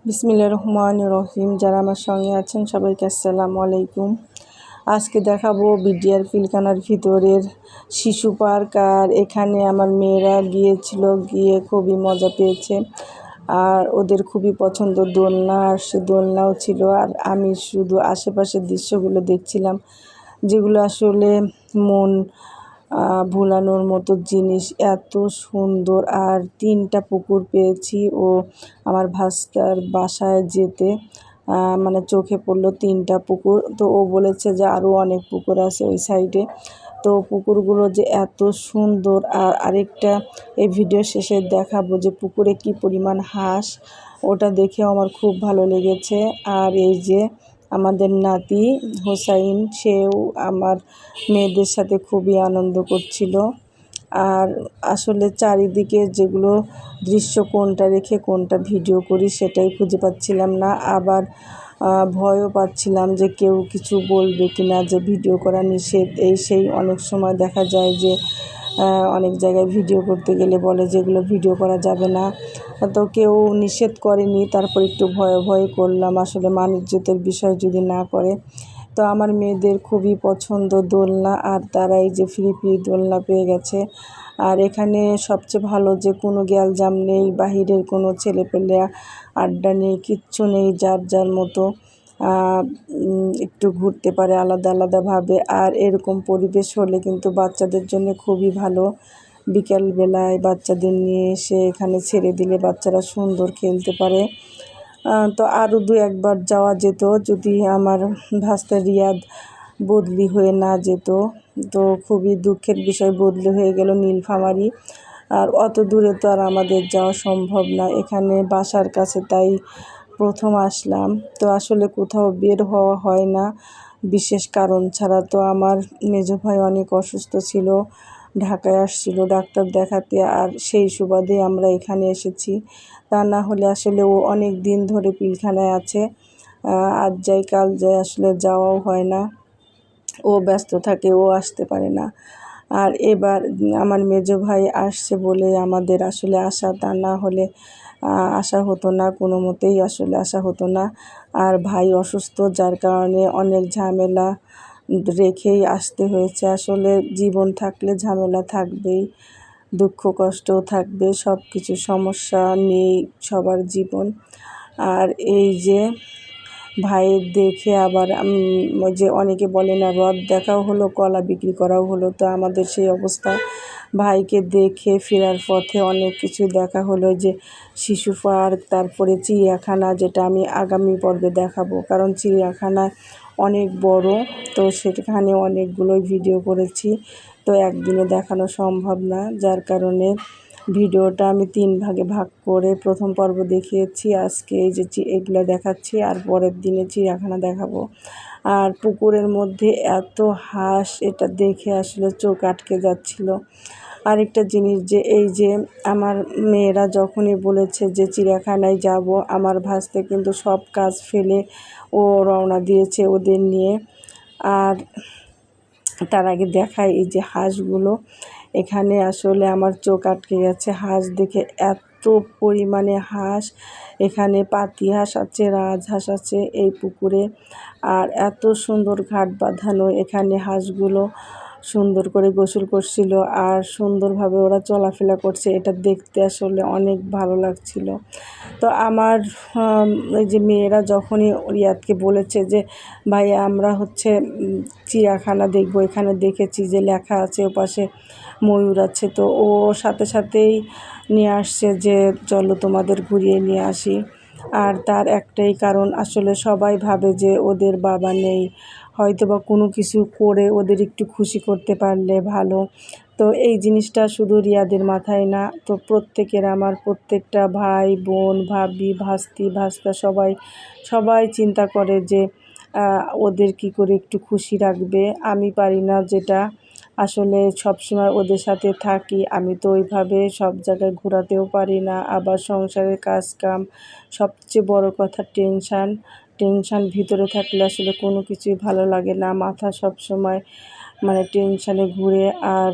বিসমিল্লাহির রহমানির রহিম। যারা আমার সঙ্গে আছেন সবাইকে আসসালামু আলাইকুম। আজকে দেখাবো বিডিআর পিলখানার ভিতরের শিশু পার্ক। আর এখানে আমার মেয়েরা গিয়েছিল, গিয়ে খুবই মজা পেয়েছে। আর ওদের খুবই পছন্দ দোলনা, আর সে দোলনাও ছিল। আর আমি শুধু আশেপাশের দৃশ্যগুলো দেখছিলাম, যেগুলো আসলে মন ভোলানোর মতো জিনিস, এত সুন্দর। আর 3টা পুকুর পেয়েছি ও আমার ভাস্তার বাসায় যেতে মানে চোখে পড়লো 3টা পুকুর। তো ও বলেছে যে আরও অনেক পুকুর আছে ওই সাইডে। তো পুকুরগুলো যে এত সুন্দর। আর আরেকটা এই ভিডিও শেষে দেখাবো যে পুকুরে কি পরিমাণ হাঁস, ওটা দেখেও আমার খুব ভালো লেগেছে। আর এই যে আমাদের নাতি হোসাইন, সেও আমার মেয়েদের সাথে খুবই আনন্দ করছিল। আর আসলে চারিদিকে যেগুলো দৃশ্য কোনটা রেখে কোনটা ভিডিও করি সেটাই খুঁজে পাচ্ছিলাম না। আবার ভয়ও পাচ্ছিলাম যে কেউ কিছু বলবে কি না, যে ভিডিও করা নিষেধ এই সেই। অনেক সময় দেখা যায় যে অনেক জায়গায় ভিডিও করতে গেলে বলে যেগুলো ভিডিও করা যাবে না। তো কেউ নিষেধ করেনি, তারপর একটু ভয়ে ভয়ে করলাম, আসলে মান ইজ্জতের বিষয় যদি না করে। তো আমার মেয়েদের খুবই পছন্দ দোলনা, আর তারা এই যে ফ্রি ফ্রি দোলনা পেয়ে গেছে। আর এখানে সবচেয়ে ভালো যে কোনো গ্যালজাম নেই, বাহিরের কোনো ছেলেপেলে আড্ডা নেই, কিচ্ছু নেই। যার যার মতো একটু ঘুরতে পারে আলাদা আলাদাভাবে। আর এরকম পরিবেশ হলে কিন্তু বাচ্চাদের জন্য খুবই ভালো। বিকেলবেলায় বাচ্চাদের নিয়ে এসে এখানে ছেড়ে দিলে বাচ্চারা সুন্দর খেলতে পারে। তো আরও 2-1 বার যাওয়া যেত যদি আমার ভাস্তা রিয়াদ বদলি হয়ে না যেত। তো খুবই দুঃখের বিষয়, বদলি হয়ে গেল নীলফামারী। আর অত দূরে তো আর আমাদের যাওয়া সম্ভব না, এখানে বাসার কাছে, তাই প্রথম আসলাম। তো আসলে কোথাও বের হওয়া হয় না বিশেষ কারণ ছাড়া। তো আমার মেজো ভাই অনেক অসুস্থ ছিল, ঢাকায় আসছিল ডাক্তার দেখাতে, আর সেই সুবাদে আমরা এখানে এসেছি। তা না হলে আসলে ও অনেক দিন ধরে পিলখানায় আছে। আজ যাই কাল যাই, আসলে যাওয়াও হয় না। ও ব্যস্ত থাকে, ও আসতে পারে না। আর এবার আমার মেজো ভাই আসছে বলে আমাদের আসলে আসা, তা না হলে আসা হতো না, কোনো মতেই আসলে আসা হতো না। আর ভাই অসুস্থ, যার কারণে অনেক ঝামেলা রেখেই আসতে হয়েছে। আসলে জীবন থাকলে ঝামেলা থাকবেই, দুঃখ কষ্টও থাকবে, সব কিছু সমস্যা নিয়েই সবার জীবন। আর এই যে ভাইয়ের দেখে আবার ওই যে অনেকে বলে না, রথ দেখাও হলো, কলা বিক্রি করাও হলো। তো আমাদের সেই অবস্থা। ভাইকে দেখে ফেরার পথে অনেক কিছু দেখা হলো, যে শিশু পার্ক, তারপরে চিড়িয়াখানা, যেটা আমি আগামী পর্বে দেখাবো, কারণ চিড়িয়াখানা অনেক বড়। তো সেখানে অনেকগুলোই ভিডিও করেছি, তো একদিনে দেখানো সম্ভব না, যার কারণে ভিডিওটা আমি 3 ভাগে ভাগ করে প্রথম পর্ব দেখিয়েছি। আজকে এই যে এগুলো দেখাচ্ছি, আর পরের দিনে চিড়িয়াখানা দেখাবো। আর পুকুরের মধ্যে এত হাঁস, এটা দেখে আসলে চোখ আটকে যাচ্ছিল। আরেকটা জিনিস, যে এই যে আমার মেয়েরা যখনই বলেছে যে চিড়িয়াখানায় যাব, আমার ভাস্তে কিন্তু সব কাজ ফেলে ও রওনা দিয়েছে ওদের নিয়ে। আর তার আগে দেখায় এই যে হাঁসগুলো, এখানে আসলে আমার চোখ আটকে গেছে হাঁস দেখে। এত পরিমাণে হাঁস, এখানে পাতি হাঁস আছে, রাজহাঁস আছে এই পুকুরে। আর এত সুন্দর ঘাট বাঁধানো, এখানে হাঁসগুলো সুন্দর করে গোসল করছিল, আর সুন্দরভাবে ওরা চলাফেরা করছে, এটা দেখতে আসলে অনেক ভালো লাগছিল। তো আমার ওই যে মেয়েরা যখনই রিয়াদকে বলেছে যে ভাইয়া আমরা হচ্ছে চিড়িয়াখানা দেখবো, এখানে দেখেছি যে লেখা আছে ওপাশে ময়ূর আছে, তো ও সাথে সাথেই নিয়ে আসছে যে চলো তোমাদের ঘুরিয়ে নিয়ে আসি। আর তার একটাই কারণ, আসলে সবাই ভাবে যে ওদের বাবা নেই, হয়তো বা কোনো কিছু করে ওদের একটু খুশি করতে পারলে ভালো। তো এই জিনিসটা শুধু রিয়াদের মাথায় না, তো প্রত্যেকের, আমার প্রত্যেকটা ভাই বোন ভাবি ভাস্তি ভাস্তা সবাই সবাই চিন্তা করে যে ওদের কি করে একটু খুশি রাখবে। আমি পারি না, যেটা আসলে সবসময় ওদের সাথে থাকি, আমি তো ওইভাবে সব জায়গায় ঘোরাতেও পারি না। আবার সংসারের কাজ কাম, সবচেয়ে বড় কথা টেনশান ভিতরে থাকলে আসলে কোনো কিছুই ভালো লাগে না, মাথা সব সময় মানে টেনশানে ঘুরে, আর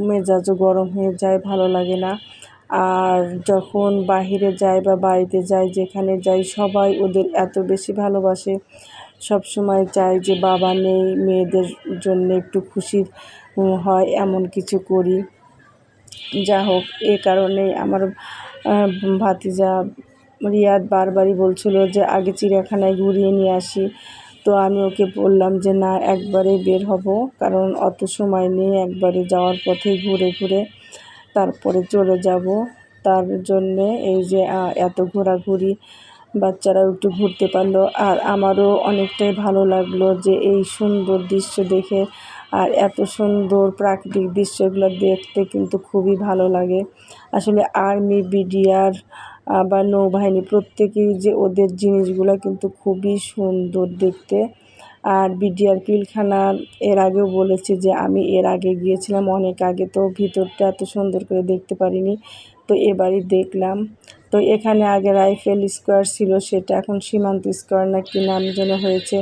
মেজাজও গরম হয়ে যায়, ভালো লাগে না। আর যখন বাহিরে যাই বা বাড়িতে যাই, যেখানে যাই, সবাই ওদের এত বেশি ভালোবাসে। সব সময় চায় যে বাবা নেই, মেয়েদের জন্য একটু খুশি হয় এমন কিছু করি। যা হোক, এ কারণেই আমার ভাতিজা রিয়াদ বারবারই বলছিল যে আগে চিড়িয়াখানায় ঘুরিয়ে নিয়ে আসি। তো আমি ওকে বললাম যে না, একবারে বের হব, কারণ অত সময় নেই, একবারে যাওয়ার পথে ঘুরে ঘুরে তারপরে চলে যাব। তার জন্যে এই যে এত ঘোরাঘুরি, বাচ্চারাও একটু ঘুরতে পারলো আর আমারও অনেকটাই ভালো লাগলো যে এই সুন্দর দৃশ্য দেখে। আর এত সুন্দর প্রাকৃতিক দৃশ্যগুলো দেখতে কিন্তু খুবই ভালো লাগে। আসলে আর্মি, বিডিআর বা নৌবাহিনী, প্রত্যেকেই যে ওদের জিনিসগুলো কিন্তু খুবই সুন্দর দেখতে। আর বিডিআর পিলখানা এর আগেও বলেছি যে আমি এর আগে গিয়েছিলাম অনেক আগে, তো ভিতরটা এত সুন্দর করে দেখতে পারিনি, তো এবারই দেখলাম। তো এখানে আগে রাইফেল স্কোয়ার ছিল, সেটা এখন সীমান্ত স্কোয়ার না কি নাম যেন হয়েছে।